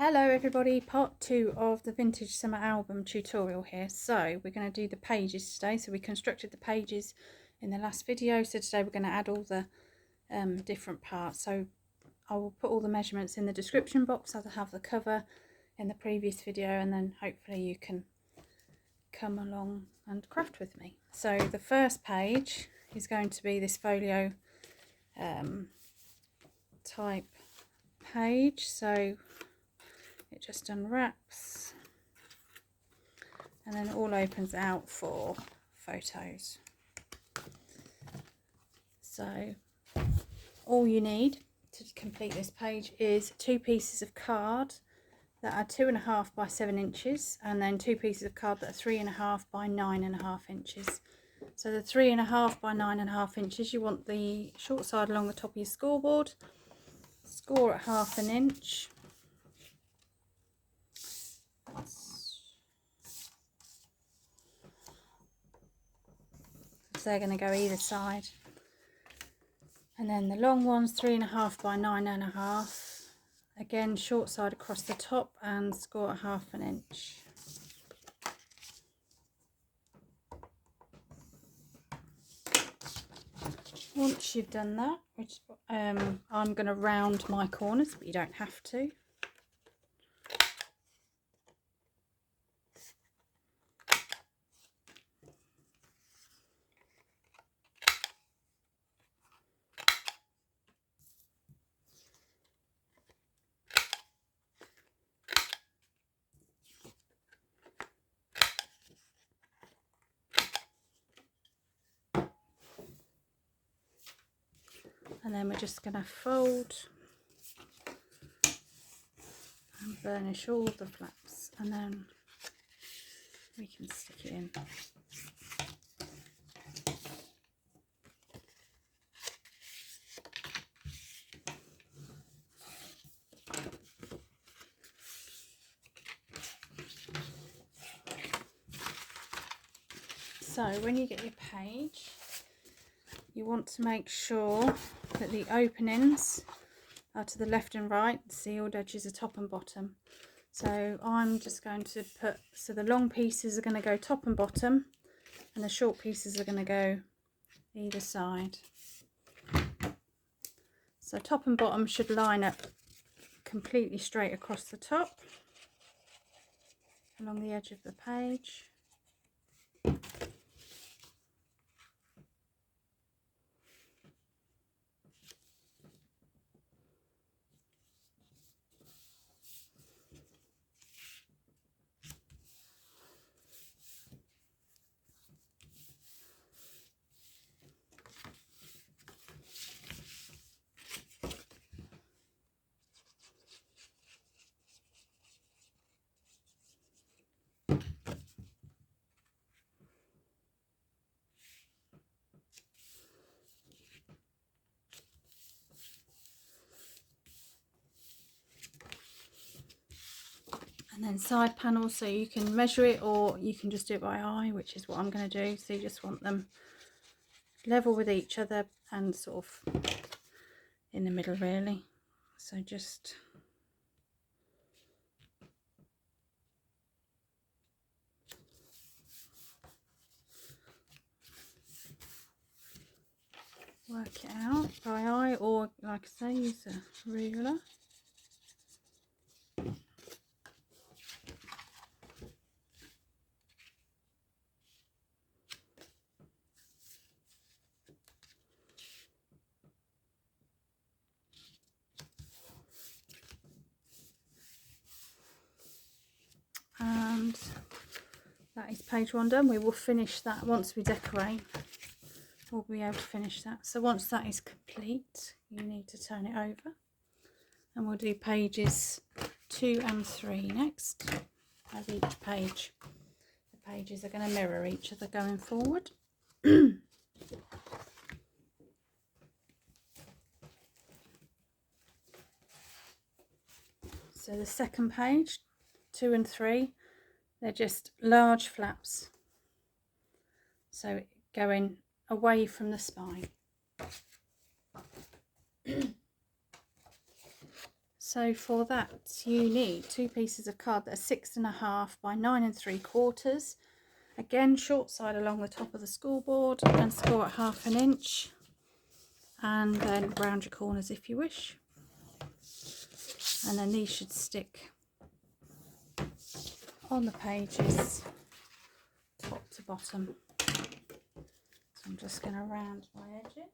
Hello everybody, part 2 of the Vintage Summer Album tutorial here. So we're going to do the pages today. So we constructed the pages in the last video, so today we're going to add all the different parts. So I will put all the measurements in the description box as I have the cover in the previous video, and then hopefully you can come along and craft with me. So the first page is going to be this folio type page. So it just unwraps and then it all opens out for photos. So all you need to complete this page is 2 pieces of card that are 2.5 by 7 inches, and then 2 pieces of card that are 3.5 by 9.5 inches. So the 3.5 by 9.5 inches, you want the short side along the top of your scoreboard, score at 1/2 inch. So they're going to go either side, and then the long ones 3.5 by 9.5, again short side across the top and score at 1/2 inch. Once you've done that, which I'm going to round my corners, but you don't have to. And then we're just going to fold and burnish all the flaps, and then we can stick it in. So when you get your page, you want to make sure that the openings are to the left and right, the sealed edges are top and bottom. So I'm just going to put, so the long pieces are going to go top and bottom, and the short pieces are going to go either side. So top and bottom should line up completely straight across the top along the edge of the page. And then side panels, so you can measure it or you can just do it by eye, which is what I'm going to do. So you just want them level with each other and sort of in the middle really. So just work it out by eye, or like I say, use a ruler. And that is page 1 done. We will finish that once we decorate. We'll be able to finish that. So once that is complete, you need to turn it over, and we'll do pages 2 and 3 next. As each page, the pages are going to mirror each other going forward. So the second page, 2 and 3, they're just large flaps, so going away from the spine. So for that you need 2 pieces of card that are 6.5 by 9 3/4. Again, short side along the top of the scoreboard and score at 1/2 inch, and then round your corners if you wish. And then these should stick on the pages top to bottom. So I'm just going to round my edges.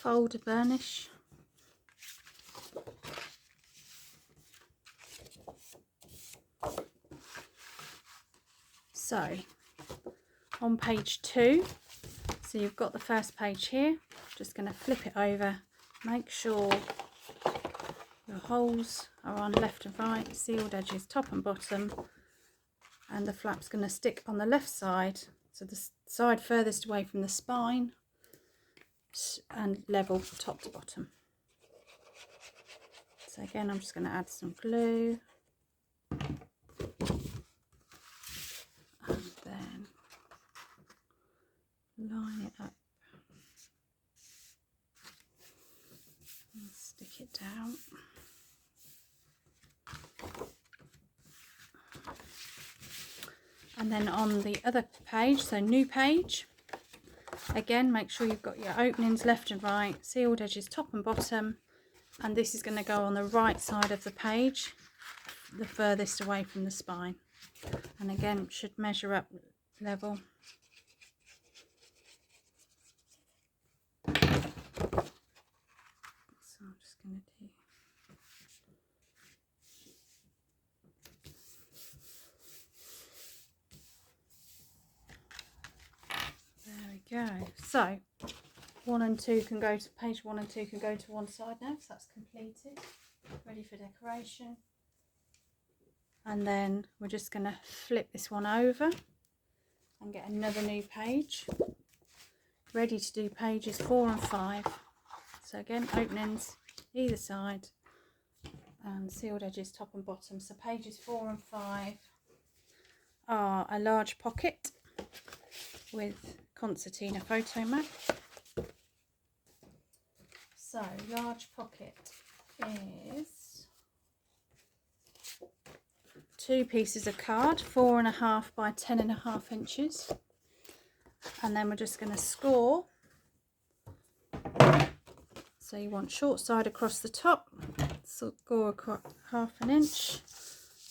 Fold a burnish. So on page 2, so you've got the first page here, just going to flip it over, make sure your holes are on left and right, sealed edges top and bottom, and the flap's going to stick on the left side, so the side furthest away from the spine, and level top to bottom. So again, I'm just going to add some glue, and then line it up and stick it down. And then on the other page, so new page, again make sure you've got your openings left and right, sealed edges top and bottom, and this is going to go on the right side of the page, the furthest away from the spine, and again should measure up level. So I'm just going to do go. So 1 and 2 can go to page 1 and 2 can go to one side now, so that's completed, ready for decoration. And then we're just going to flip this one over and get another new page, ready to do pages 4 and 5. So again, openings either side and sealed edges top and bottom. So pages 4 and 5 are a large pocket with concertina photo mat. So large pocket is 2 pieces of card, 4.5 by 10.5 inches, and then we're just going to score. So you want short side across the top, score across 1/2 inch,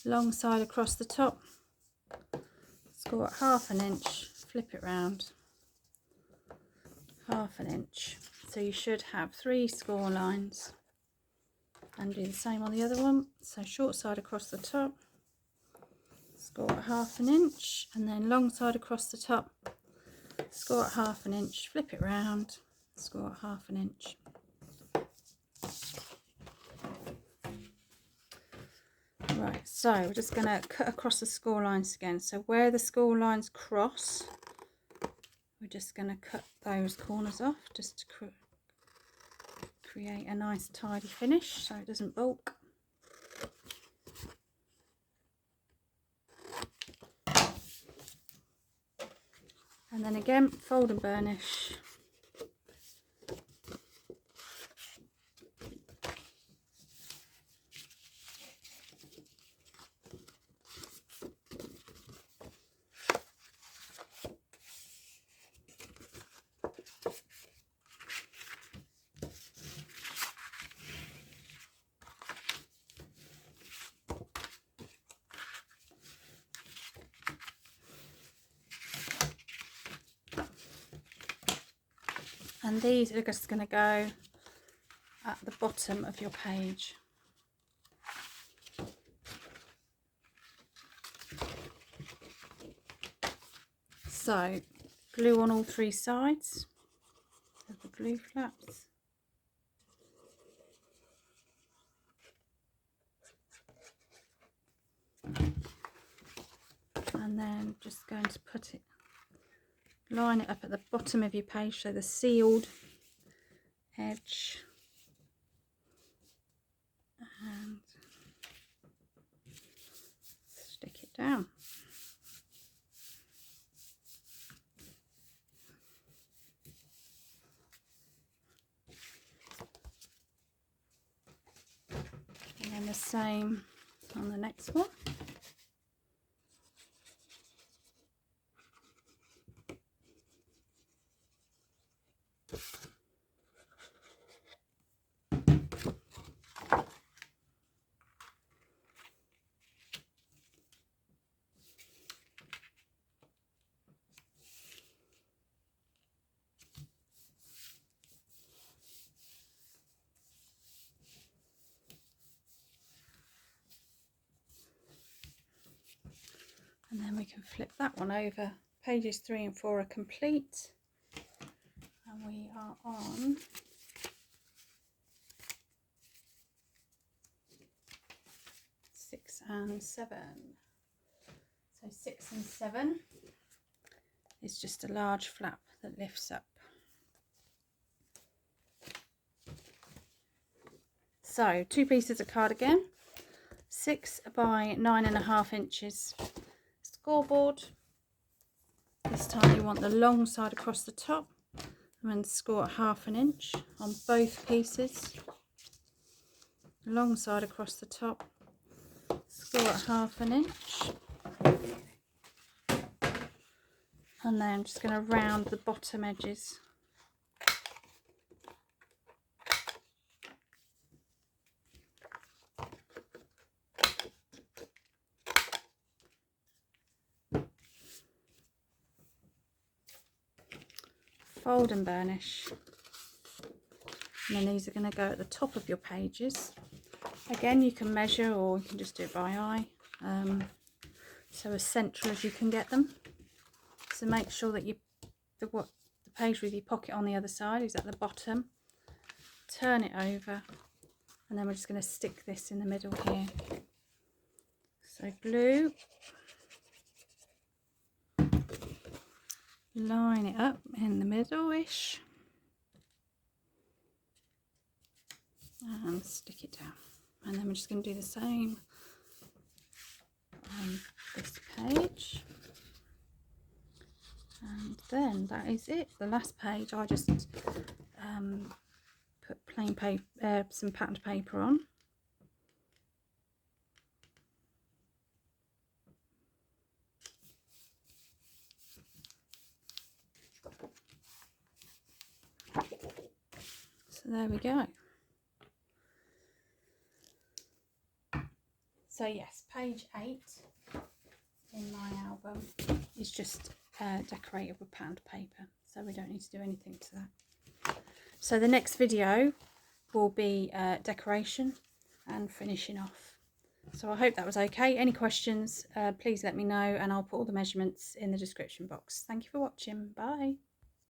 long side across the top, score at 1/2 inch, flip it round, 1/2 inch. So you should have 3 score lines, and do the same on the other one. So short side across the top, score at 1/2 inch, and then long side across the top, score at 1/2 inch, flip it round, score at 1/2 inch. Right, so we're just going to cut across the score lines again. So where the score lines cross, we're just going to cut those corners off just to create a nice tidy finish so it doesn't bulk. And then again, fold and burnish. And these are just going to go at the bottom of your page. So glue on all 3 sides of the glue flaps. And then just going to put it, line it up at the bottom of your page, so the sealed edge, and stick it down. the same on the next one. And then we can flip that one over. Pages 3 and 4 are complete. And we are on six and 7. So 6 and 7 is just a large flap that lifts up. So 2 pieces of cardigan, 6 by 9.5 inches scoreboard. This time you want the long side across the top and then score at 1/2 inch on both pieces. Long side across the top, score at 1/2 inch. And then I'm just going to round the bottom edges. Fold and burnish. And then these are going to go at the top of your pages. Again, you can measure or you can just do it by eye. So as central as you can get them. So make sure that the page with your pocket on the other side is at the bottom. Turn it over, and then we're just going to stick this in the middle here. So glue, line it up in the middle-ish, and stick it down. And then we're just going to do the same on this page. And then that is it. The last page I just put plain paper, some patterned paper on. So there we go. So yes, page 8 in my album is just decorated with patterned paper, so we don't need to do anything to that. So the next video will be decoration and finishing off. So I hope that was okay. Any questions, please let me know, and I'll put all the measurements in the description box. Thank you for watching. Bye.